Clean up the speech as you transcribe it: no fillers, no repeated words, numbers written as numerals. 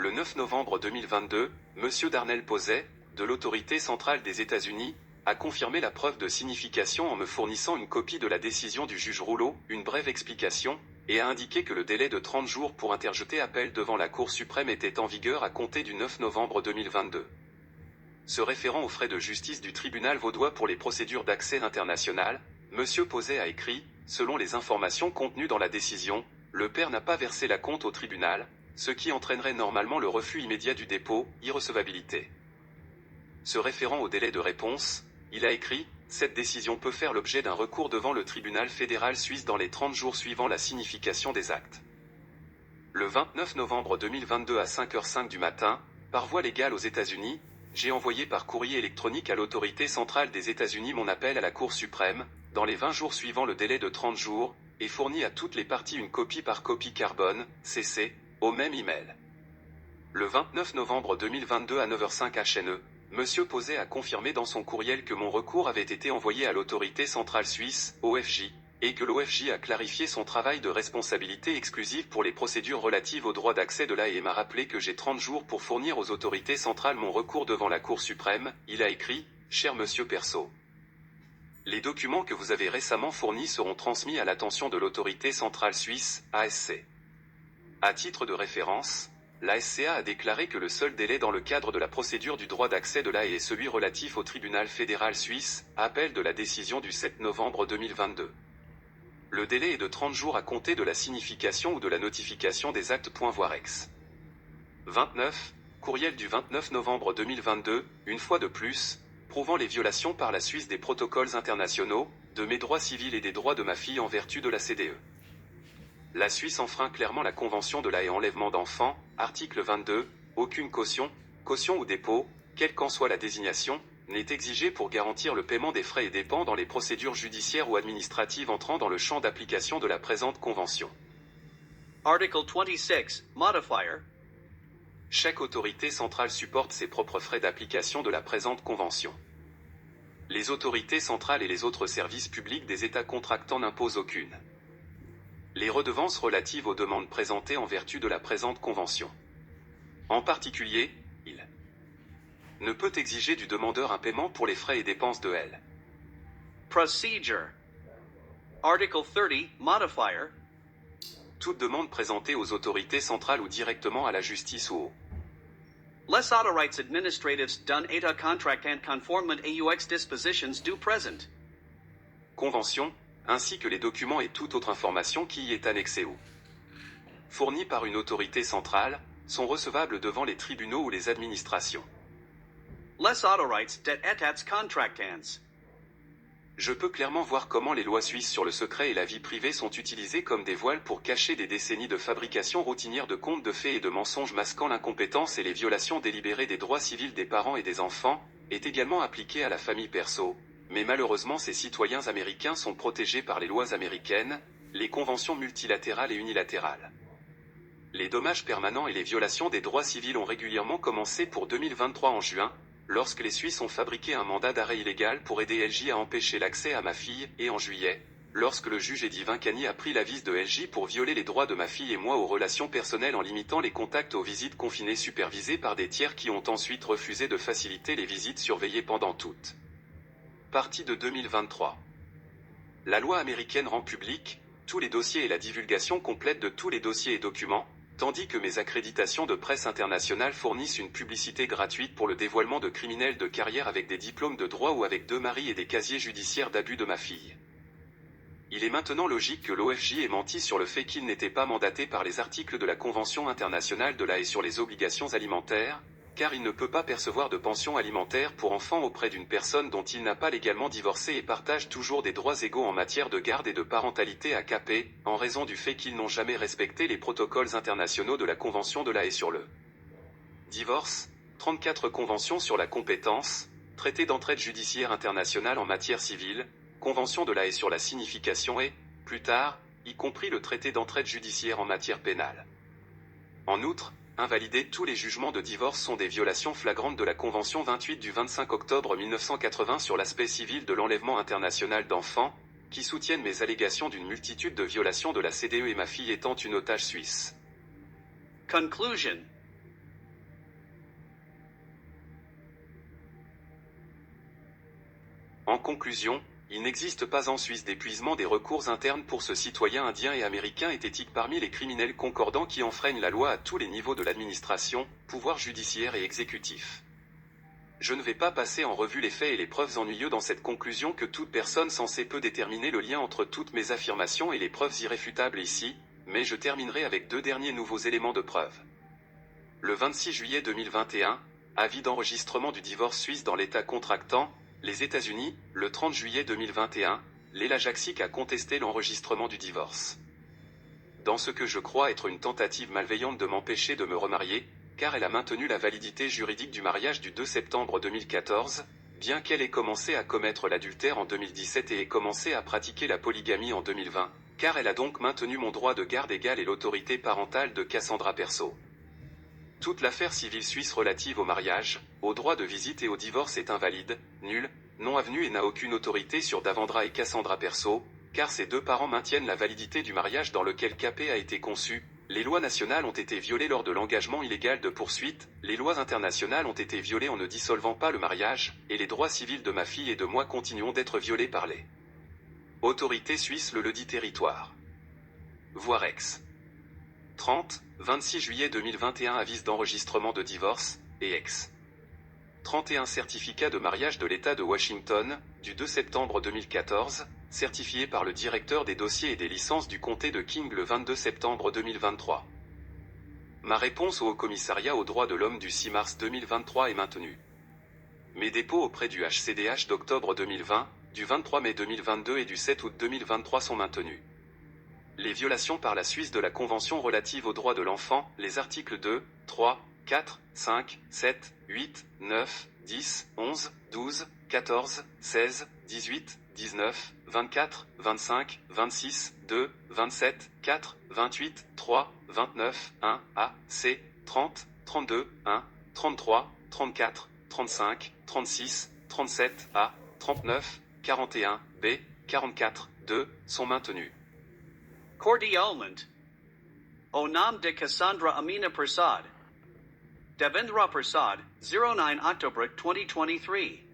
Le 9 novembre 2022, M. Darnell Posey, de l'autorité centrale des États-Unis, a confirmé la preuve de signification en me fournissant une copie de la décision du juge Rouleau, une brève explication, et a indiqué que le délai de 30 jours pour interjeter appel devant la Cour suprême était en vigueur à compter du 9 novembre 2022. Se référant aux frais de justice du tribunal vaudois pour les procédures d'accès international, M. Posey a écrit, selon les informations contenues dans la décision, le père n'a pas versé la compte au tribunal, ce qui entraînerait normalement le refus immédiat du dépôt, irrecevabilité. Se référant au délai de réponse, il a écrit, cette décision peut faire l'objet d'un recours devant le tribunal fédéral suisse dans les 30 jours suivant la signification des actes. Le 29 novembre 2022 à 5h05 du matin, par voie légale aux États-Unis, j'ai envoyé par courrier électronique à l'autorité centrale des États-Unis mon appel à la Cour suprême, dans les 20 jours suivant le délai de 30 jours, et fourni à toutes les parties une copie par copie carbone, CC, au même email. Le 29 novembre 2022 à 9h05 HNE, M. Posey a confirmé dans son courriel que mon recours avait été envoyé à l'autorité centrale suisse, OFJ, et que l'OFJ a clarifié son travail de responsabilité exclusive pour les procédures relatives au droit d'accès de l'AE et m'a rappelé que j'ai 30 jours pour fournir aux autorités centrales mon recours devant la Cour suprême. Il a écrit, cher Monsieur Perso. Les documents que vous avez récemment fournis seront transmis à l'attention de l'autorité centrale suisse, ASC. À titre de référence, la SCA a déclaré que le seul délai dans le cadre de la procédure du droit d'accès de l'AE est celui relatif au tribunal fédéral suisse, appel de la décision du 7 novembre 2022. Le délai est de 30 jours à compter de la signification ou de la notification des actes. Voir ex. 29, courriel du 29 novembre 2022, une fois de plus, prouvant les violations par la Suisse des protocoles internationaux, de mes droits civils et des droits de ma fille en vertu de la CDE. La Suisse enfreint clairement la Convention de l'AE enlèvement d'enfants, article 22, aucune caution ou dépôt, quelle qu'en soit la désignation, n'est exigée pour garantir le paiement des frais et dépens dans les procédures judiciaires ou administratives entrant dans le champ d'application de la présente Convention. Article 26, Modifier. Chaque autorité centrale supporte ses propres frais d'application de la présente Convention. Les autorités centrales et les autres services publics des États contractants n'imposent aucune. Les redevances relatives aux demandes présentées en vertu de la présente Convention. En particulier, il ne peut exiger du demandeur un paiement pour les frais et dépenses de L. Procedure. Article 30, Modifier. Toute demande présentée aux autorités centrales ou directement à la justice ou au Les autorités administratives done état contract and conformement aux dispositions du présent. Convention, ainsi que les documents et toute autre information qui y est annexée ou fournie par une autorité centrale, sont recevables devant les tribunaux ou les administrations. Les autorités det états contractants. Je peux clairement voir comment les lois suisses sur le secret et la vie privée sont utilisées comme des voiles pour cacher des décennies de fabrication routinière de contes de fées et de mensonges masquant l'incompétence et les violations délibérées des droits civils des parents et des enfants, est également appliquée à la famille perso, mais malheureusement ces citoyens américains sont protégés par les lois américaines, les conventions multilatérales et unilatérales. Les dommages permanents et les violations des droits civils ont régulièrement commencé pour 2023 en juin, lorsque les Suisses ont fabriqué un mandat d'arrêt illégal pour aider LJ à empêcher l'accès à ma fille, et en juillet, lorsque le juge Eddie Vincani a pris la vis de LJ pour violer les droits de ma fille et moi aux relations personnelles en limitant les contacts aux visites confinées supervisées par des tiers qui ont ensuite refusé de faciliter les visites surveillées pendant toute partie de 2023. La loi américaine rend public tous les dossiers et la divulgation complète de tous les dossiers et documents, tandis que mes accréditations de presse internationale fournissent une publicité gratuite pour le dévoilement de criminels de carrière avec des diplômes de droit ou avec 2 maris et des casiers judiciaires d'abus de ma fille. Il est maintenant logique que l'OFJ ait menti sur le fait qu'il n'était pas mandaté par les articles de la Convention internationale de l'AE sur les obligations alimentaires, car il ne peut pas percevoir de pension alimentaire pour enfants auprès d'une personne dont il n'a pas légalement divorcé et partage toujours des droits égaux en matière de garde et de parentalité à AKP, en raison du fait qu'ils n'ont jamais respecté les protocoles internationaux de la Convention de l'AE sur le divorce, 34 conventions sur la compétence, traité d'entraide judiciaire internationale en matière civile, Convention de l'AE sur la signification et, plus tard, y compris le traité d'entraide judiciaire en matière pénale. En outre, invalider tous les jugements de divorce sont des violations flagrantes de la Convention 28 du 25 octobre 1980 sur l'aspect civil de l'enlèvement international d'enfants, qui soutiennent mes allégations d'une multitude de violations de la CDE et ma fille étant une otage suisse. Conclusion. En conclusion, il n'existe pas en Suisse d'épuisement des recours internes pour ce citoyen indien et américain éthétique parmi les criminels concordants qui enfreignent la loi à tous les niveaux de l'administration, pouvoir judiciaire et exécutif. Je ne vais pas passer en revue les faits et les preuves ennuyeux dans cette conclusion que toute personne censée peut déterminer le lien entre toutes mes affirmations et les preuves irréfutables ici, mais je terminerai avec 2 derniers nouveaux éléments de preuve. Le 26 juillet 2021, avis d'enregistrement du divorce suisse dans l'État contractant, les États-Unis, le 30 juillet 2021, Léla Jaksic a contesté l'enregistrement du divorce. Dans ce que je crois être une tentative malveillante de m'empêcher de me remarier, car elle a maintenu la validité juridique du mariage du 2 septembre 2014, bien qu'elle ait commencé à commettre l'adultère en 2017 et ait commencé à pratiquer la polygamie en 2020, car elle a donc maintenu mon droit de garde égal et l'autorité parentale de Cassandra Perso. Toute l'affaire civile suisse relative au mariage, au droit de visite et au divorce est invalide, nulle, non avenue et n'a aucune autorité sur Davendra et Cassandra Perso, car ces 2 parents maintiennent la validité du mariage dans lequel Capé a été conçu. Les lois nationales ont été violées lors de l'engagement illégal de poursuite, les lois internationales ont été violées en ne dissolvant pas le mariage, et les droits civils de ma fille et de moi continuons d'être violés par les autorités suisses le ledit territoire. Voir ex. 30, 26 juillet 2021 avis d'enregistrement de divorce, et ex. 31 certificat de mariage de l'État de Washington, du 2 septembre 2014, certifié par le directeur des dossiers et des licences du comté de King le 22 septembre 2023. Ma réponse au Haut-Commissariat aux droits de l'homme du 6 mars 2023 est maintenue. Mes dépôts auprès du HCDH d'octobre 2020, du 23 mai 2022 et du 7 août 2023 sont maintenus. Les violations par la Suisse de la Convention relative aux droits de l'enfant, les articles 2, 3, 4, 5, 7, 8, 9, 10, 11, 12, 14, 16, 18, 19, 24, 25, 26, 2, 27, 4, 28, 3, 29, 1, A, C, 30, 32, 1, 33, 34, 35, 36, 37, A, 39, 41, B, 44, 2, sont maintenus. Cordialement. Au nom de Cassandra Amina Prasad. Devendra Prasad, 09 October 2023.